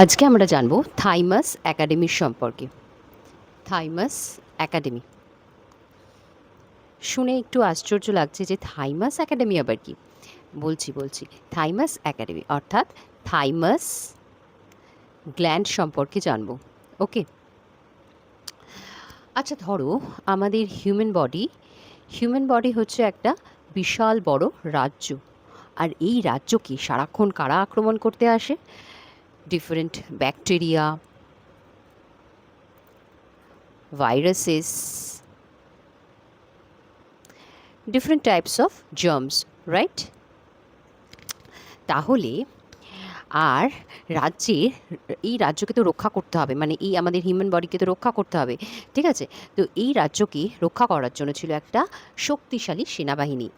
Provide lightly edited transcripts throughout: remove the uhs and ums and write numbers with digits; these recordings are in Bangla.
আজকে আমরা জানব থাইমাস একাডেমির সম্পর্কে। থাইমাস একাডেমি শুনে একটু আশ্চর্য লাগছে যে থাইমাস একাডেমি আবার কি? বলছি। থাইমাস একাডেমি অর্থাৎ থাইমাস গ্ল্যান্ড সম্পর্কে জানব। ওকে, আচ্ছা ধরো আমাদের হিউম্যান বডি হচ্ছে একটা বিশাল বড় রাজ্য। আর এই রাজ্যকে সারাক্ষণ কারা আক্রমণ করতে আসে? Different bacteria, viruses, different types of germs, right? তাহলে আর রাজ্যের এই রাজ্যকে তো রক্ষা করতে হবে, মানে এই আমাদের হিউম্যান বডিকে তো রক্ষা করতে হবে, ঠিক আছে? তো এই রাজ্যকে রক্ষা করার জন্য ছিল একটা শক্তিশালী সেনাবাহিনী,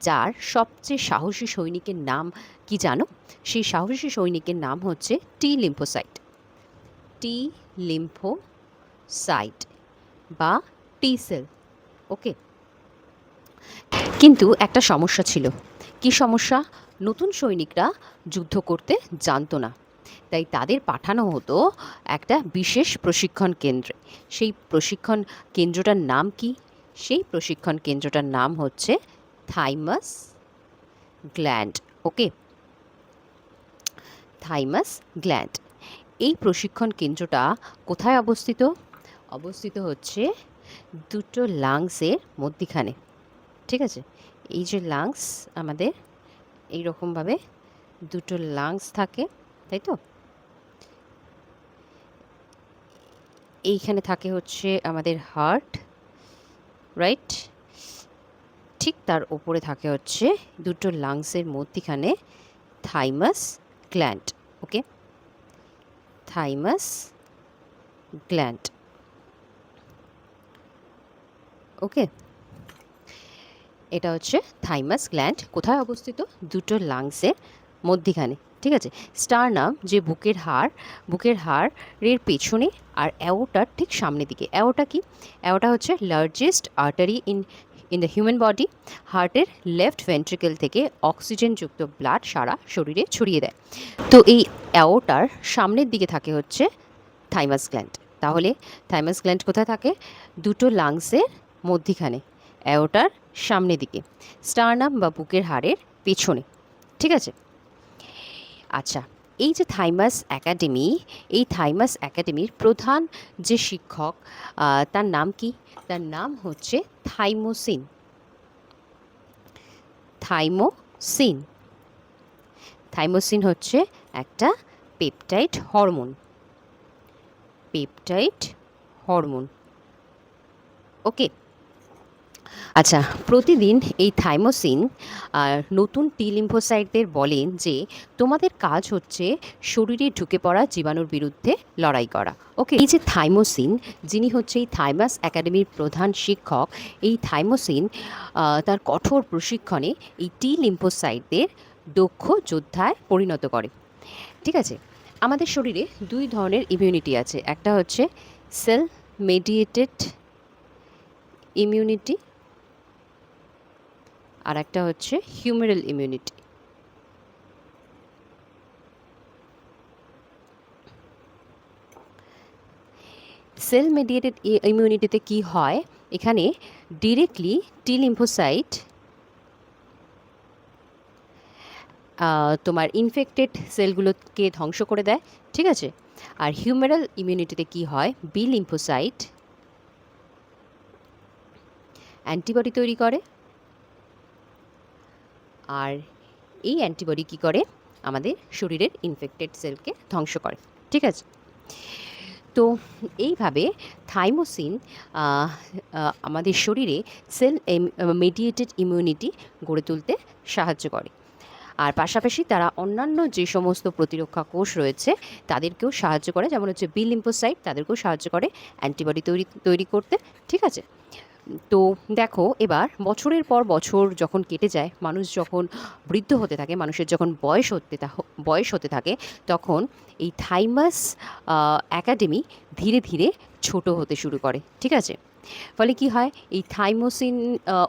যার সবচেয়ে সাহসী সৈনিকের নাম কি জানো? সেই সাহসী সৈনিকের নাম হচ্ছে টি লিম্ফোসাইট। টি লিম্ফোসাইট বা টি সেল। ওকে, কিন্তু একটা সমস্যা ছিল। কি সমস্যা? নতুন সৈনিকরা যুদ্ধ করতে জানতো না, তাই তাদের পাঠানো হতো একটা বিশেষ প্রশিক্ষণ কেন্দ্রে। সেই প্রশিক্ষণ কেন্দ্রটার নাম কি? সেই প্রশিক্ষণ কেন্দ্রটার নাম হচ্ছে থাইমাস গ্ল্যান্ড। ওকে, থাইমাস গ্ল্যান্ড। এই প্রশিক্ষণ কেন্দ্রটা কোথায় অবস্থিত? অবস্থিত হচ্ছে দুটো লাংসের মধ্যিখানে, ঠিক আছে? এই যে লাংস আমাদের এই রকমভাবে দুটো লাংস থাকে, তাই তো? এইখানে থাকে হচ্ছে আমাদের হার্ট, রাইট? ঠিক তার ওপরে থাকে হচ্ছে দুটো লাংসের মধ্যিখানে থাইমাস গ্ল্যান্ড। ওকে, থাইমাস গ্ল্যান্ড। ওকে, এটা হচ্ছে থাইমাস গ্ল্যান্ড। কোথায় অবস্থিত? দুটো লাংসের মধ্যিখানে, ঠিক আছে? স্টারনাম যে বুকের হাড়ের পেছনে, আর অ্যাওর্টার ঠিক সামনের দিকে। অ্যাওর্টা কি? অ্যাওর্টা হচ্ছে largest artery in the human body. হার্টের লেফট ভেন্ট্রিকেল থেকে অক্সিজেনযুক্ত ব্লাড সারা শরীরে ছড়িয়ে দেয়। তো এই অ্যাওর্টার সামনের দিকে থাকে হচ্ছে থাইমাস গ্ল্যান্ড। তাহলে থাইমাস গ্ল্যান্ড কোথায় থাকে? দুটো লাংসের মধ্যিখানে, অ্যাওর্টার সামনের দিকে, স্টারনাম বা বুকের হাড়ের পেছনে, ঠিক আছে? আচ্ছা, এই যে থাইমাস একাডেমি, এই থাইমাস একাডেমির প্রধান যে শিক্ষক, তার নাম কি? তার নাম হচ্ছে থাইমোসিন। থাইমোসিন। থাইমোসিন হচ্ছে একটা peptide hormone. Peptide hormone. Okay, আচ্ছা, প্রতিদিন এই থাইমোসিন নতুন টি লিম্ফোসাইটদের বলেন যে তোমাদের কাজ হচ্ছে শরীরে ঢুকে পড়া জীবাণুর বিরুদ্ধে লড়াই করা। ওকে, এই যে থাইমোসিন, যিনি হচ্ছে এই থাইমাস একাডেমির প্রধান শিক্ষক, এই থাইমোসিন তার কঠোর প্রশিক্ষণে এই টি লিম্ফোসাইটদের দক্ষ যোদ্ধায় পরিণত করে, ঠিক আছে? আমাদের শরীরে দুই ধরনের ইমিউনিটি আছে। একটা হচ্ছে সেল মেডিয়েটেড ইমিউনিটি, আর একটা হচ্ছে হিউমেরাল ইমিউনিটি। সেল মেডিয়েটেড ইমিউনিটিতে কি হয়? এখানে ডিরেক্টলি টি লিম্ফোসাইট তোমার ইনফেক্টেড সেলগুলোকে ধ্বংস করে দেয়, ঠিক আছে? আর হিউমেরাল ইমিউনিটিতে কি হয়? বি লিম্ফোসাইট অ্যান্টিবডি তৈরি করে, আর এই অ্যান্টিবডি কি করে? আমাদের শরীরের ইনফেক্টেড সেলকে ধ্বংস করে, ঠিক আছে? তো এইভাবে থাইমোসিন আমাদের শরীরে সেল মেডিয়েটেড ইমিউনিটি গড়ে তুলতে সাহায্য করে। আর পাশাপাশি তারা অন্যান্য যে সমস্ত প্রতিরক্ষা কোষ রয়েছে তাদেরকেও সাহায্য করে, যেমন হচ্ছে বি লিম্ফোসাইট, তাদেরকেও সাহায্য করে অ্যান্টিবডি তৈরি করতে, ঠিক আছে? তো দেখো, এবার বছরের পর বছর যখন কেটে যায়, মানুষ যখন বৃদ্ধ হতে থাকে, মানুষের যখন বয়স হতে থাকে, তখন এই থাইমাস একাডেমি ধীরে ধীরে ছোট হতে শুরু করে, ঠিক আছে? ফলে কি হয়? এই থাইমোসিন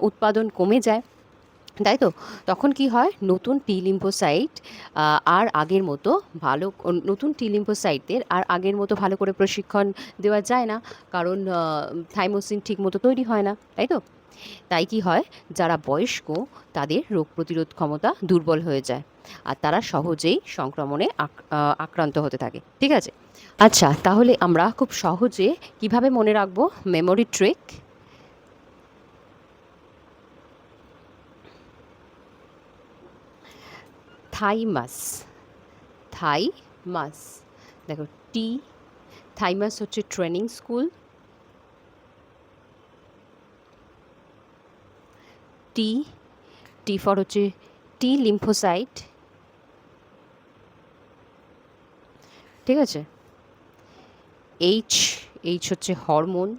উৎপাদন কমে যায়, তাই তো? তখন কি হয়, নতুন টি লিম্ফোসাইট আর আগের মতো ভালো নতুন টি লিম্ফোসাইটদের আর আগের মতো ভালো করে প্রশিক্ষণ দেওয়া যায় না। কারণ থাইমোসিন ঠিকমতো তৈরি হয় না, তাই তো? তাই কি হয়, যারা বয়স্ক তাদের রোগ প্রতিরোধ ক্ষমতা দুর্বল হয়ে যায় আর তারা সহজেই সংক্রমণে আক্রান্ত হতে থাকে। ঠিক আছে? আচ্ছা, তাহলে আমরা খুব সহজে কিভাবে মনে রাখবো মেমোরি ট্রিক? থাইমাস, থাইমাস, দেখো টি, থাইমাস হচ্ছে training school, T, T for হচ্ছে টি লিম্ফোসাইট, ঠিক আছে? এইচ, এইচ হচ্ছে হরমোন,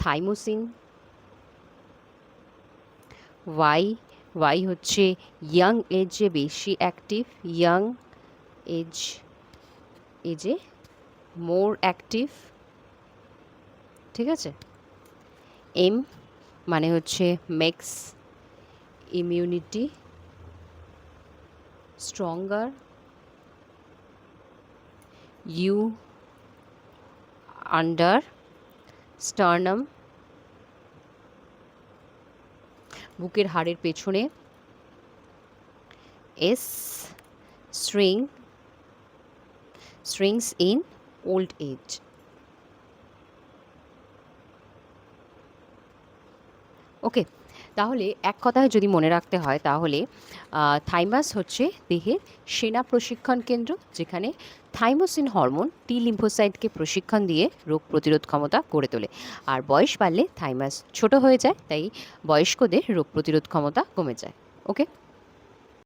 থাইমোসিন, ওয়াই, ওয়াই হচ্ছে ইয়াং এজে বেশি অ্যাক্টিভ, ইয়াং এজ, এজে মোর অ্যাক্টিভ, ঠিক আছে? এম মানে হচ্ছে makes immunity stronger, U under sternum, বুকের হাড়ের পেছনে, S shrinks in old age. Okay, তাহলে এক কথায় যদি মনে রাখতে হয় তাহলে থাইমাস হচ্ছে দেহের সেনা প্রশিক্ষণ কেন্দ্র, যেখানে থাইমোসিন হরমোন টি লিম্ফোসাইটকে প্রশিক্ষণ দিয়ে রোগ প্রতিরোধ ক্ষমতা গড়ে তোলে। আর বয়স বাড়লে থাইমাস ছোট হয়ে যায়, তাই বয়স্কদের রোগ প্রতিরোধ ক্ষমতা কমে যায়। ওকে।